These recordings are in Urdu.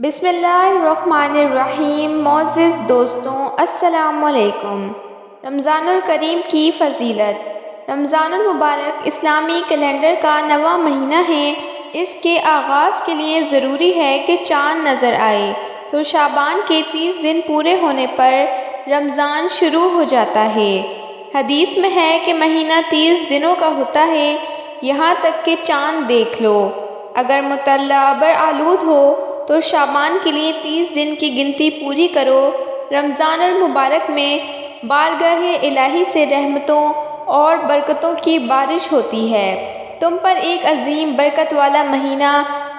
بسم اللہ الرحمن الرحیم۔ معزز دوستوں، السلام علیکم۔ رمضان الکریم کی فضیلت۔ رمضان المبارک اسلامی کیلنڈر کا 9واں مہینہ ہے۔ اس کے آغاز کے لیے ضروری ہے کہ چاند نظر آئے تو شعبان کے 30 دن پورے ہونے پر رمضان شروع ہو جاتا ہے۔ حدیث میں ہے کہ مہینہ 30 دنوں کا ہوتا ہے، یہاں تک کہ چاند دیکھ لو۔ اگر مطلع ابر آلود ہو تو شعبان کے لیے 30 دن کی گنتی پوری کرو۔ رمضان المبارک میں بارگاہ الہی سے رحمتوں اور برکتوں کی بارش ہوتی ہے۔ تم پر ایک عظیم برکت والا مہینہ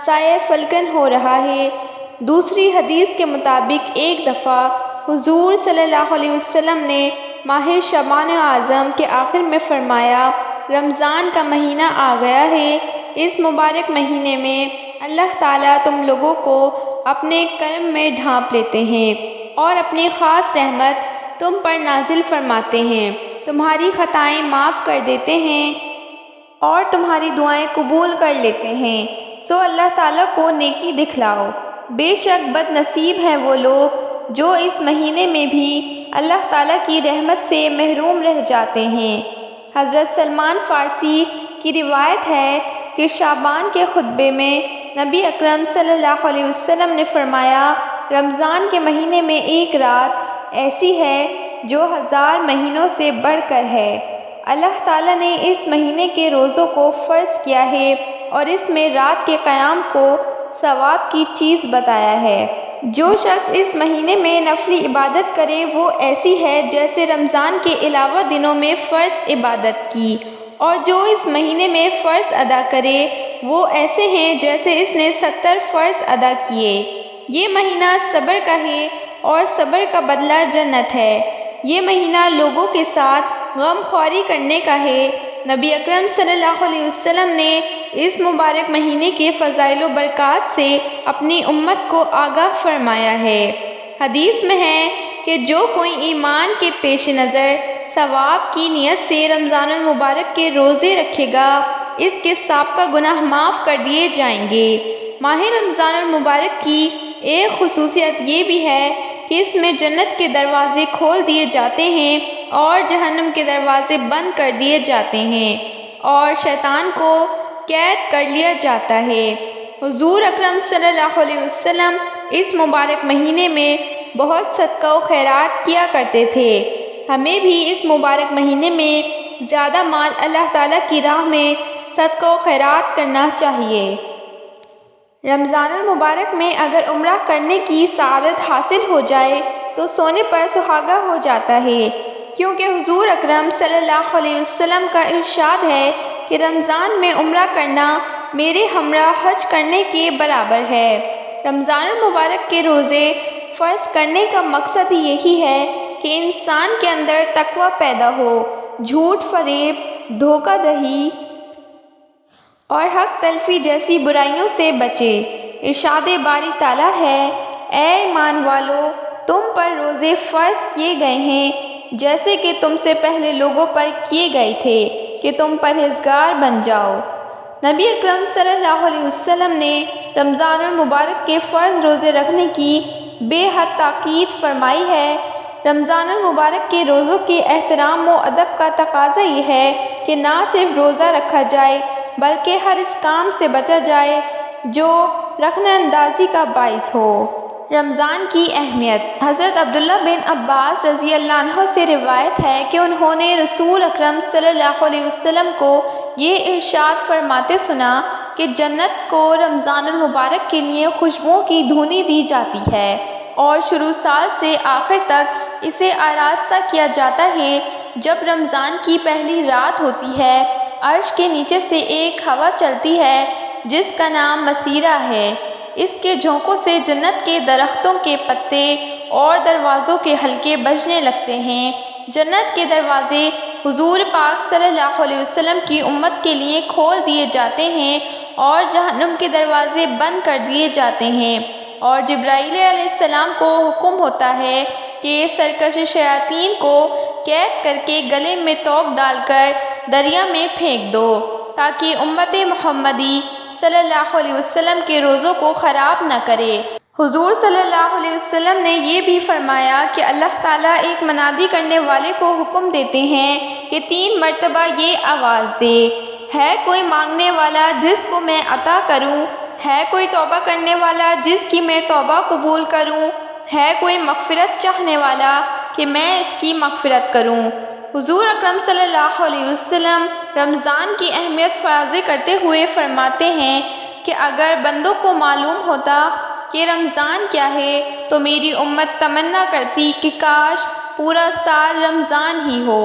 سایہ فلکن ہو رہا ہے۔ دوسری حدیث کے مطابق ایک دفعہ حضور صلی اللہ علیہ وسلم نے ماہ شعبان اعظم کے آخر میں فرمایا، رمضان کا مہینہ آ گیا ہے۔ اس مبارک مہینے میں اللہ تعالیٰ تم لوگوں کو اپنے کرم میں ڈھانپ لیتے ہیں اور اپنی خاص رحمت تم پر نازل فرماتے ہیں، تمہاری خطائیں معاف کر دیتے ہیں اور تمہاری دعائیں قبول کر لیتے ہیں۔ سو اللہ تعالیٰ کو نیکی دکھلاؤ۔ بے شک بد نصیب ہیں وہ لوگ جو اس مہینے میں بھی اللہ تعالیٰ کی رحمت سے محروم رہ جاتے ہیں۔ حضرت سلمان فارسی کی روایت ہے کہ شعبان کے خطبے میں نبی اکرم صلی اللہ علیہ وسلم نے فرمایا، رمضان کے مہینے میں ایک رات ایسی ہے جو 1000 مہینوں سے بڑھ کر ہے۔ اللہ تعالیٰ نے اس مہینے کے روزوں کو فرض کیا ہے اور اس میں رات کے قیام کو ثواب کی چیز بتایا ہے۔ جو شخص اس مہینے میں نفلی عبادت کرے وہ ایسی ہے جیسے رمضان کے علاوہ دنوں میں فرض عبادت کی، اور جو اس مہینے میں فرض ادا کرے وہ ایسے ہیں جیسے اس نے 70 فرض ادا کیے۔ یہ مہینہ صبر کا ہے اور صبر کا بدلہ جنت ہے۔ یہ مہینہ لوگوں کے ساتھ غم خواری کرنے کا ہے۔ نبی اکرم صلی اللہ علیہ وسلم نے اس مبارک مہینے کے فضائل و برکات سے اپنی امت کو آگاہ فرمایا ہے۔ حدیث میں ہے کہ جو کوئی ایمان کے پیش نظر ثواب کی نیت سے رمضان المبارک کے روزے رکھے گا، اس کے سابقہ گناہ معاف کر دیے جائیں گے۔ ماہ رمضان المبارک کی ایک خصوصیت یہ بھی ہے کہ اس میں جنت کے دروازے کھول دیے جاتے ہیں اور جہنم کے دروازے بند کر دیے جاتے ہیں اور شیطان کو قید کر لیا جاتا ہے۔ حضور اکرم صلی اللہ علیہ وسلم اس مبارک مہینے میں بہت صدقہ و خیرات کیا کرتے تھے۔ ہمیں بھی اس مبارک مہینے میں زیادہ مال اللہ تعالیٰ کی راہ میں صدقہ و خیرات کرنا چاہیے۔ رمضان المبارک میں اگر عمرہ کرنے کی سعادت حاصل ہو جائے تو سونے پر سہاگا ہو جاتا ہے، کیونکہ حضور اکرم صلی اللہ علیہ وسلم کا ارشاد ہے کہ رمضان میں عمرہ کرنا میرے ہمراہ حج کرنے کے برابر ہے۔ رمضان المبارک کے روزے فرض کرنے کا مقصد یہی ہے کہ انسان کے اندر تقوی پیدا ہو، جھوٹ فریب، دھوکہ دہی اور حق تلفی جیسی برائیوں سے بچے۔ ارشاد باری تعالیٰ ہے، اے ایمان والو، تم پر روزے فرض کیے گئے ہیں جیسے کہ تم سے پہلے لوگوں پر کیے گئے تھے کہ تم پرہیزگار بن جاؤ۔ نبی اکرم صلی اللہ علیہ وسلم نے رمضان المبارک کے فرض روزے رکھنے کی بے حد تاکید فرمائی ہے۔ رمضان المبارک کے روزوں کے احترام و ادب کا تقاضا یہ ہے کہ نہ صرف روزہ رکھا جائے بلکہ ہر اس کام سے بچا جائے جو رخنہ اندازی کا باعث ہو۔ رمضان کی اہمیت۔ حضرت عبداللہ بن عباس رضی اللہ عنہ سے روایت ہے کہ انہوں نے رسول اکرم صلی اللہ علیہ وسلم کو یہ ارشاد فرماتے سنا کہ جنت کو رمضان المبارک کے لیے خوشبوؤں کی دھونی دی جاتی ہے اور شروع سال سے آخر تک اسے آراستہ کیا جاتا ہے۔ جب رمضان کی پہلی رات ہوتی ہے، عرش کے نیچے سے ایک ہوا چلتی ہے جس کا نام مسیرہ ہے۔ اس کے جھونکوں سے جنت کے درختوں کے پتے اور دروازوں کے حلقے بجنے لگتے ہیں۔ جنت کے دروازے حضور پاک صلی اللہ علیہ وسلم کی امت کے لیے کھول دیے جاتے ہیں اور جہنم کے دروازے بند کر دیے جاتے ہیں، اور جبرائیل علیہ السلام کو حکم ہوتا ہے کہ سرکش شیاطین کو قید کر کے گلے میں توق ڈال کر دریا میں پھینک دو تاکہ امت محمدی صلی اللہ علیہ وسلم کے روزوں کو خراب نہ کرے۔ حضور صلی اللہ علیہ وسلم نے یہ بھی فرمایا کہ اللہ تعالیٰ ایک منادی کرنے والے کو حکم دیتے ہیں کہ 3 مرتبہ یہ آواز دے، ہے کوئی مانگنے والا جس کو میں عطا کروں، ہے کوئی توبہ کرنے والا جس کی میں توبہ قبول کروں، ہے کوئی مغفرت چاہنے والا کہ میں اس کی مغفرت کروں۔ حضور اکرم صلی اللہ علیہ وسلم رمضان کی اہمیت واضح کرتے ہوئے فرماتے ہیں کہ اگر بندوں کو معلوم ہوتا کہ رمضان کیا ہے تو میری امت تمنا کرتی کہ کاش پورا سال رمضان ہی ہو۔